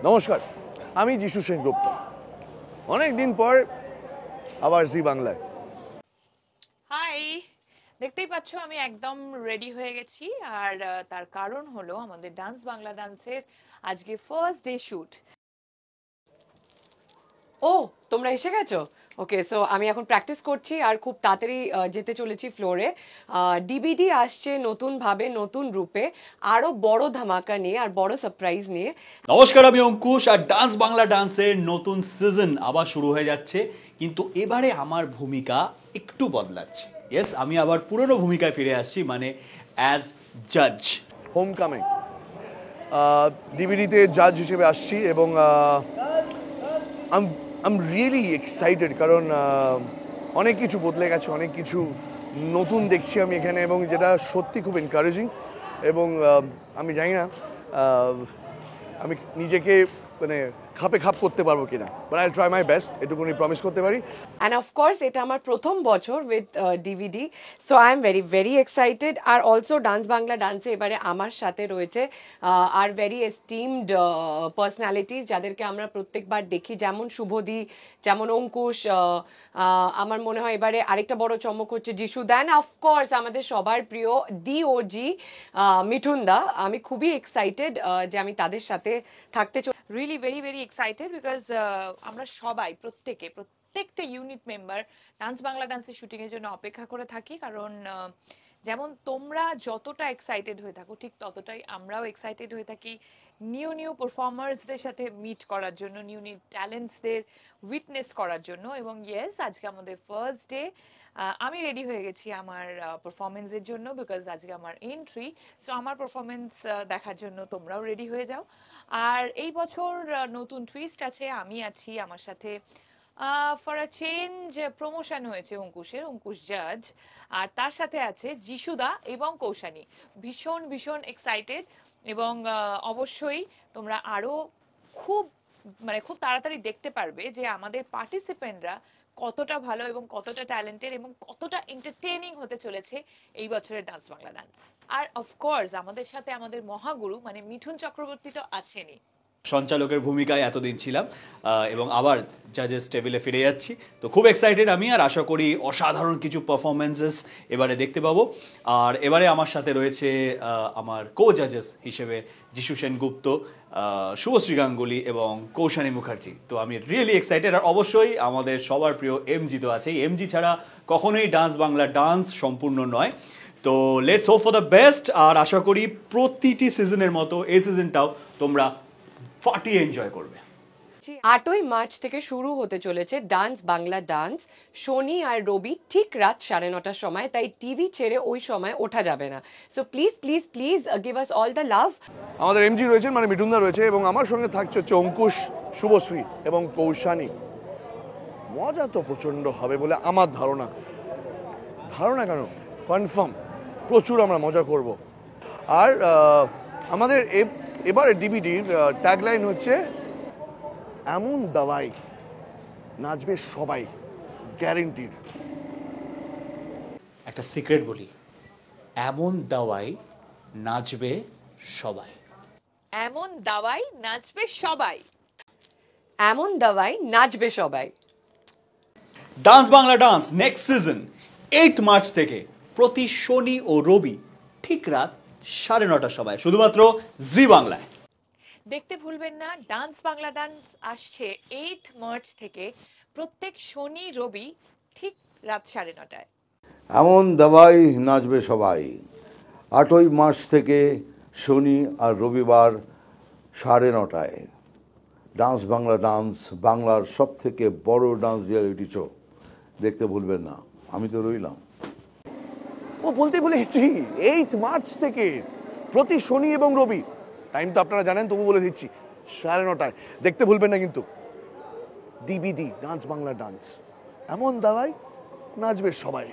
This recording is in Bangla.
নমস্কার, আমি যিশু সেনগুপ্ত। অনেক দিন পর আবার জি বাংলায়। হাই, দেখতেই পাচ্ছ আমি একদম রেডি হয়ে গেছি। আর তার কারণ হলো আমাদের ডান্স বাংলা ডান্সের আজকে ফার্স্ট ডে শুট। ও, তোমরা এসে গেছো? ওকে, সো আমি এখন প্র্যাকটিস করছি আর খুব তাড়াতাড়ি যেতে চলেছি ফ্লোরে। ডিবিডি আসছে নতুন ভাবে, নতুন রূপে, আরো বড় ধামাকা নিয়ে আর বড় সারপ্রাইজ নিয়ে। নমস্কার, আমি অঙ্কুশ আর ডান্স বাংলা ডান্সের নতুন সিজন আবার শুরু হয়ে যাচ্ছে, কিন্তু এবারে আমার ভূমিকা একটু বদলাচ্ছে। ইয়েস, আমি আবার পুরনো ভূমিকায় ফিরে আসছি, মানে অ্যাজ জাজ। হোম কামিং ডিভিডিতে জাজ হিসেবে আসছি এবং আম রিয়েলি এক্সাইটেড, কারণ অনেক কিছু বদলে গেছে, অনেক কিছু নতুন দেখছি আমি এখানে, এবং যেটা সত্যি খুব এনকারেজিং। এবং আমি জানি না আমি নিজেকে মানে খাপে খাপ করতে পারবো কিনা, but I try my best, এটুকুনি প্রমিস করতে পারি। অ্যান্ড অফকোর্স এটা আমার প্রথম বছর with DVD, so I am very very excited. আর অলসো ডান্স বাংলা ডান্সে এবারে আমার সাথে রয়েছে আর ভেরি এস্টিমড পার্সোনালিটিস, যাদেরকে আমরা প্রত্যেকবার দেখি, যেমন শুভদি, যেমন অঙ্কুশ। আমার মনে হয় এবারে আরেকটা বড় চমক হচ্ছে যিশু দেন, অফকোর্স আমাদের সবার প্রিয় দি ওজি মিঠুন দা। আমি খুবই এক্সাইটেড যে আমি তাদের সাথে থাকতে really very very excited because আমরা সবাই প্রত্যেকটা ইউনিট মেম্বার ডান্স বাংলা ডান্সের শুটিং এর জন্য অপেক্ষা করে থাকি। কারণ যেমন তোমরা যতটা এক্সাইটেড হয়ে থাকো, ঠিক ততটাই আমরাও এক্সাইটেড হয়ে থাকি নিউ পারফর্মার্সদের সাথে মিট করার জন্য, নিউ ট্যালেন্টসদের উইটনেস করার জন্য। এবং ইয়েস, আজকে আমাদের ফার্স্ট ডে। আমি রেডি হয়ে গেছি আমার পারফরমেন্সের জন্য, বিকজ আজকে আমার এন্ট্রি। সো আমার পারফরমেন্স দেখার জন্য তোমরাও রেডি হয়ে যাও। আর এই বছর নতুন টুইস্ট আছে, আমি আছি, আমার সাথে ফর আ চেঞ্জ প্রমোশন হয়েছে অঙ্কুশ জাজ, আর তার সাথে আছে যিশুদা এবং কৌশানী। ভীষণ ভীষণ এক্সাইটেড। এবং অবশ্যই তোমরা আরো খুব খুব তাড়াতাড়ি দেখতে পারবে যে আমাদের পার্টিসিপেন্টরা কতটা ভালো এবং কতটা ট্যালেন্টেড এবং কতটা এন্টারটেইনিং হতে চলেছে এই বছরের ডান্স বাংলা ডান্স। আর অফকোর্স আমাদের সাথে আমাদের মহাগুরু মানে মিঠুন চক্রবর্তী তো আছেনই। সঞ্চালকের ভূমিকায় এতদিন ছিলাম এবং আবার জাজেস টেবিলে ফিরে যাচ্ছি, তো খুব এক্সাইটেড আমি। আর আশা করি অসাধারণ কিছু পারফরমেন্সেস এবারে দেখতে পাবো। আর এবারে আমার সাথে রয়েছে আমার কো জাজেস হিসেবে যিশু সেনগুপ্ত, শুভশ্রী গাঙ্গুলি এবং কৌশানী মুখার্জি। তো আমি রিয়েলি এক্সাইটেড। আর অবশ্যই আমাদের সবার প্রিয় এমজি তো আছেই। এমজি ছাড়া কখনোই ডান্স বাংলা ডান্স সম্পূর্ণ নয়। তো let's hope for the best. আর আশা করি প্রতিটি সিজনের মতো এই সিজনটাও তোমরা ফাটিয়ে এনজয় করবে। 8ই মার্চ থেকে শুরু হতে চলেছে ডান্স বাংলা ডান্স, শনি আর রবি ঠিক রাত 9:30টার সময়, তাই টিভি ছেড়ে ওই সময় ওঠা যাবে না। So please please please give us all the লাভ। আমাদের এমজি রয়েছেন, মানে মিঠুনদা রয়েছে, এবং আমার সঙ্গে থাকছে হচ্ছে অঙ্কুশ, শুভশ্রী এবং কৌশানী। মজা তো প্রচণ্ড হবে বলে আমার ধারণা কেন, কনফার্ম প্রচুর আমরা মজা করব। আর আমাদের এবারে ডিভিডির ট্যাগলাইন হচ্ছে এমন দাওয়াই নাচবে সবাই, গ্যারেন্টিড। একটা সিক্রেট বলি, এমন দাওয়াই নাচবে সবাই। এমন দাওয়াই নাচবে সবাই। এমন দাওয়াই নাচবে সবাই। Dance Bangla dance next season 8 March থেকে প্রতি শনি ও রবি ঠিক রাত 9:30টার সময়, শুধুমাত্র জি বাংলায়। দেখতে ভুলবেন না, ডান্স বাংলা ডান্স আসছে 8 মার্চ থেকে প্রত্যেক শনি রবি ঠিক রাত 9:30টায়। এমন দাবাই নাচবে সবাই, 8ই মার্চ থেকে শনি আর রবিবার 9:30টায়। ডান্স বাংলা ডান্স বাংলার সব থেকে বড় ডান্স রিয়ালিটি শো, দেখতে ভুলবেন না। আমি তো রইলাম। ও বলতে ভুলে গেছি, 8 মার্চ থেকে প্রতি শনি এবং রবি, টাইম তো আপনারা জানেন, তবু বলে দিচ্ছি, 9:30টায়। দেখতে ভুলবেন না কিন্তু। ডিবিডি ডান্স বাংলা ডান্স, এমন দাওয়াই নাচবে সবাই।